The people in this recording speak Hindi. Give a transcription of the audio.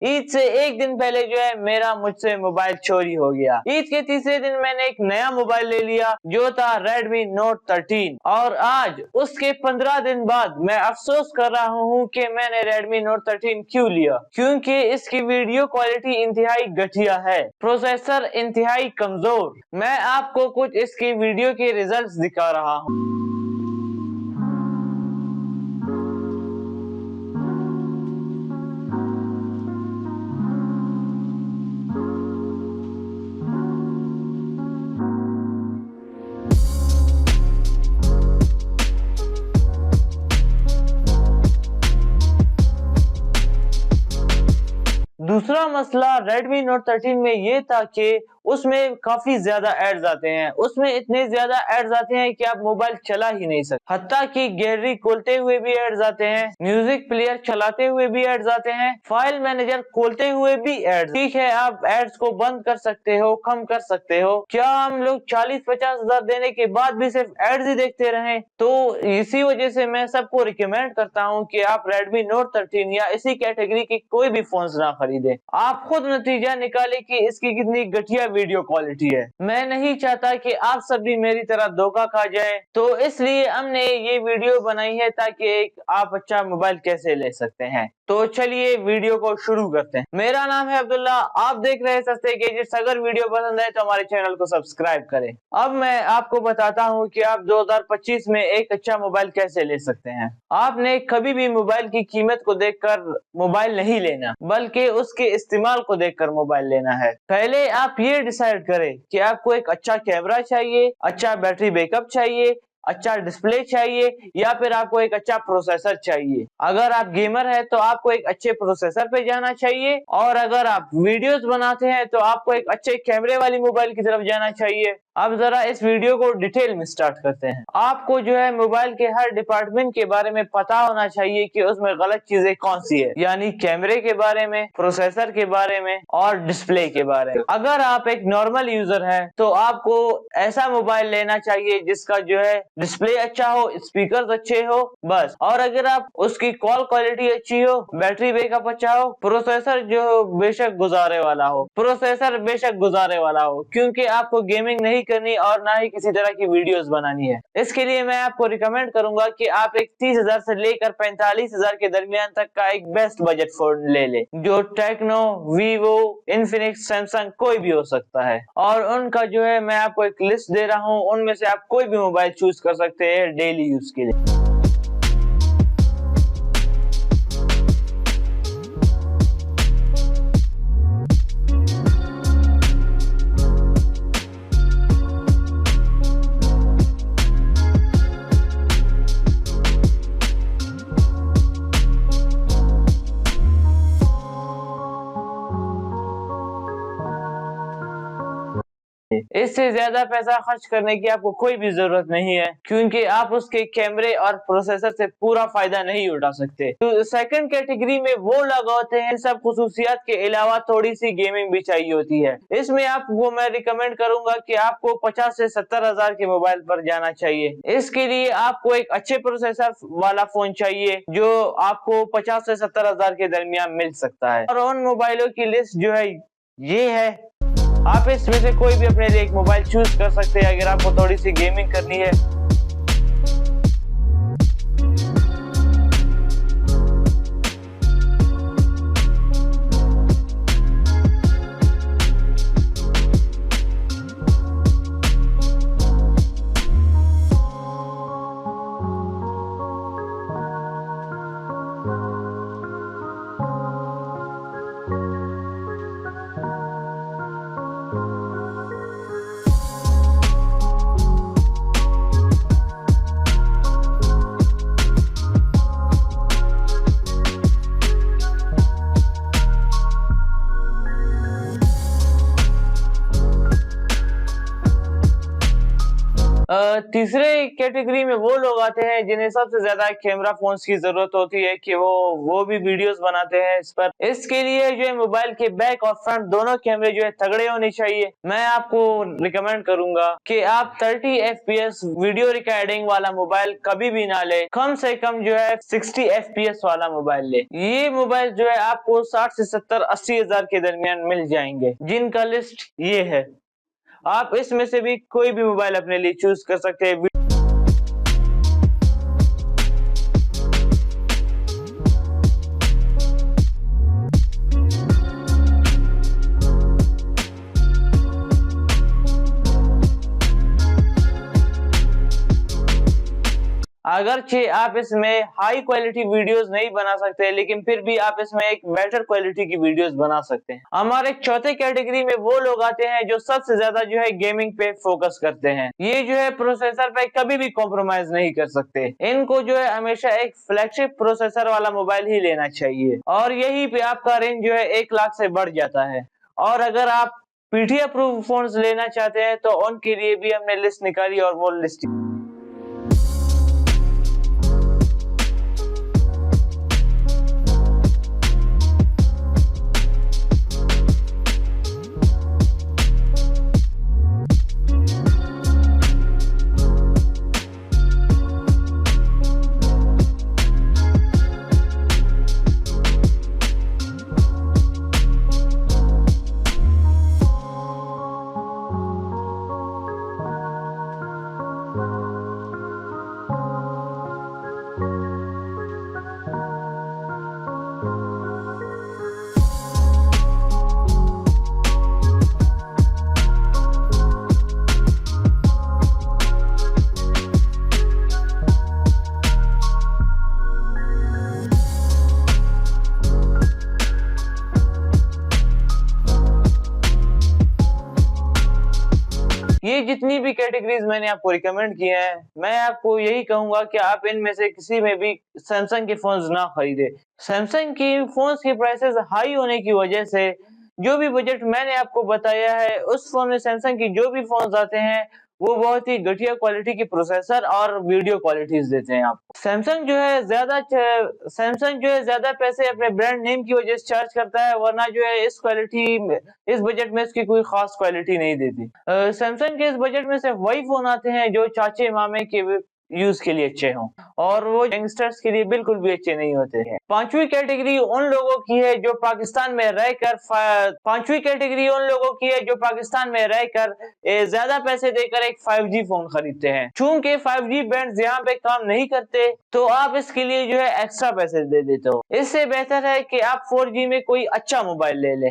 ईद से एक दिन पहले जो है मेरा मुझसे मोबाइल चोरी हो गया। ईद के तीसरे दिन मैंने एक नया मोबाइल ले लिया जो था Redmi Note 13 और आज उसके 15 दिन बाद मैं अफसोस कर रहा हूँ कि मैंने Redmi Note 13 क्यों लिया, क्योंकि इसकी वीडियो क्वालिटी इंतहाई घटिया है, प्रोसेसर इंतहाई कमजोर। मैं आपको कुछ इसकी वीडियो के रिजल्ट्स दिखा रहा हूँ। दूसरा मसला Redmi Note 13 में ये था कि उसमें काफी ज्यादा एड्स आते हैं। उसमें इतने ज्यादा एड्स आते हैं कि आप मोबाइल चला ही नहीं सकते। हत्ता कि गैलरी खोलते हुए भी एड्स आते हैं, म्यूजिक प्लेयर चलाते हुए भी एड्स आते हैं, फाइल मैनेजर खोलते हुए भी एड्स। ठीक है, आप एड्स को बंद कर सकते हो, कम कर सकते हो। क्या हम लोग 40-50 हजार देने के बाद भी सिर्फ एड्स ही देखते रहें? तो इसी वजह से मैं सबको रिकमेंड करता हूँ कि आप Redmi Note 13 या इसी कैटेगरी के कोई भी फोन ना खरीदें। आप खुद नतीजा निकालें कि इसकी कितनी घटिया वीडियो क्वालिटी है। मैं नहीं चाहता कि आप सब भी मेरी तरह धोखा खा जाएं, तो इसलिए हमने ये वीडियो बनाई है ताकि एक आप अच्छा मोबाइल कैसे ले सकते हैं। तो चलिए वीडियो को शुरू करते हैं। मेरा नाम है अब्दुल्ला, आप देख रहे हैं सस्ते गैजेट्स। अगर वीडियो पसंद है तो हमारे चैनल को सब्सक्राइब करें। अब मैं आपको बताता हूँ कि आप 2025 में एक अच्छा मोबाइल कैसे ले सकते हैं। आपने कभी भी मोबाइल की कीमत को देखकर मोबाइल नहीं लेना, बल्कि उसके इस्तेमाल को देखकर मोबाइल लेना है। पहले आप ये डिसाइड करें कि आपको एक अच्छा कैमरा चाहिए, अच्छा बैटरी बैकअप चाहिए, अच्छा डिस्प्ले चाहिए, या फिर आपको एक अच्छा प्रोसेसर चाहिए। अगर आप गेमर है तो आपको एक अच्छे प्रोसेसर पे जाना चाहिए, और अगर आप वीडियोस बनाते हैं तो आपको एक अच्छे कैमरे वाली मोबाइल की तरफ जाना चाहिए। अब जरा इस वीडियो को डिटेल में स्टार्ट करते हैं। आपको जो है मोबाइल के हर डिपार्टमेंट के बारे में पता होना चाहिए कि उसमें गलत चीजें कौन सी है, यानी कैमरे के बारे में, प्रोसेसर के बारे में और डिस्प्ले के बारे में। अगर आप एक नॉर्मल यूजर है तो आपको ऐसा मोबाइल लेना चाहिए जिसका जो है डिस्प्ले अच्छा हो, स्पीकर अच्छे हो, बस। और अगर आप उसकी कॉल क्वालिटी अच्छी हो, बैटरी बैकअप अच्छा हो, प्रोसेसर जो बेशक गुजारे वाला हो, क्योंकि आपको गेमिंग नहीं करनी और ना ही किसी तरह की वीडियोस बनानी है। इसके लिए मैं आपको रिकमेंड करूंगा कि आप एक 30,000 से लेकर 45,000 के दरमियान तक का एक बेस्ट बजट फोन ले ले, जो टेक्नो, वीवो, इन्फिनिक्स, सैमसंग कोई भी हो सकता है। और उनका जो है मैं आपको एक लिस्ट दे रहा हूँ, उनमें से आप कोई भी मोबाइल चूज कर सकते हैं डेली यूज के लिए। इससे ज्यादा पैसा खर्च करने की आपको कोई भी जरूरत नहीं है, क्योंकि आप उसके कैमरे और प्रोसेसर से पूरा फायदा नहीं उठा सकते। तो सेकंड कैटेगरी में वो लोग होते हैं सब खुसूसियात के अलावा थोड़ी सी गेमिंग भी चाहिए होती है। इसमें आपको मैं रिकमेंड करूंगा कि आपको 50 से 70 हजार के मोबाइल पर जाना चाहिए। इसके लिए आपको एक अच्छे प्रोसेसर वाला फोन चाहिए जो आपको 50 से 70 हजार के दरमियान मिल सकता है। और उन मोबाइलों की लिस्ट जो है ये है, आप इसमें से कोई भी अपने लिए एक मोबाइल चूज कर सकते हैं अगर आपको थोड़ी सी गेमिंग करनी है। तीसरे कैटेगरी में वो लोग आते हैं जिन्हें सबसे ज्यादा कैमरा फोन्स की जरूरत होती है कि वो भी वीडियोस बनाते हैं इस पर। इसके लिए जो है मोबाइल के बैक और फ्रंट दोनों कैमरे जो है तगड़े होने चाहिए। मैं आपको रिकमेंड करूंगा कि आप 30 FPS वीडियो रिकॉर्डिंग वाला मोबाइल कभी भी ना ले, कम से कम जो है 60 FPS वाला मोबाइल ले। ये मोबाइल जो है आपको 60 से 70-80 हजार के दरमियान मिल जाएंगे, जिनका लिस्ट ये है। आप इसमें से भी कोई भी मोबाइल अपने लिए चूज कर सकते हैं। अगरचे आप इसमें हाई क्वालिटी वीडियोस नहीं बना सकते, लेकिन फिर भी आप इसमें एक बेटर क्वालिटी की वीडियोस बना सकते हैं। हमारे चौथे कैटेगरी में वो लोग आते हैं जो सबसे ज्यादा जो है गेमिंग पे फोकस करते हैं। ये जो है प्रोसेसर पे कभी भी कॉम्प्रोमाइज नहीं कर सकते। इनको जो है हमेशा एक फ्लैगशिप प्रोसेसर वाला मोबाइल ही लेना चाहिए, और यही पे आपका रेंज जो है 1 लाख से बढ़ जाता है। और अगर आप पीटी अप्रूव फोन्स लेना चाहते हैं तो उनके लिए भी हमने लिस्ट निकाली, और वो लिस्ट ये जितनी भी कैटेगरीज मैंने आपको रिकमेंड किए हैं, मैं आपको यही कहूंगा कि आप इनमें से किसी में भी सैमसंग के फोन्स ना खरीदे। सैमसंग की फोन्स की प्राइसेस हाई होने की वजह से जो भी बजट मैंने आपको बताया है, उस फोन में सैमसंग की जो भी फोन्स आते हैं वो बहुत ही घटिया क्वालिटी की प्रोसेसर और वीडियो क्वालिटीज देते हैं आपको। सैमसंग जो है ज्यादा पैसे अपने ब्रांड नेम की वजह से चार्ज करता है, वरना जो है इस बजट में इसकी कोई खास क्वालिटी नहीं देती। सैमसंग के इस बजट में सिर्फ वही फोन आते हैं जो चाचे मामे के यूज के लिए अच्छे हों, और वो यंगस्टर्स के लिए बिल्कुल भी अच्छे नहीं होते हैं। पांचवी कैटेगरी उन लोगों की है जो पाकिस्तान में रहकर ज्यादा पैसे देकर एक 5G फोन खरीदते हैं। चूंकि 5G बैंड यहाँ पे काम नहीं करते, तो आप इसके लिए जो है एक्स्ट्रा पैसे दे देते हो। इससे बेहतर है कि आप 4G में कोई अच्छा मोबाइल ले लें।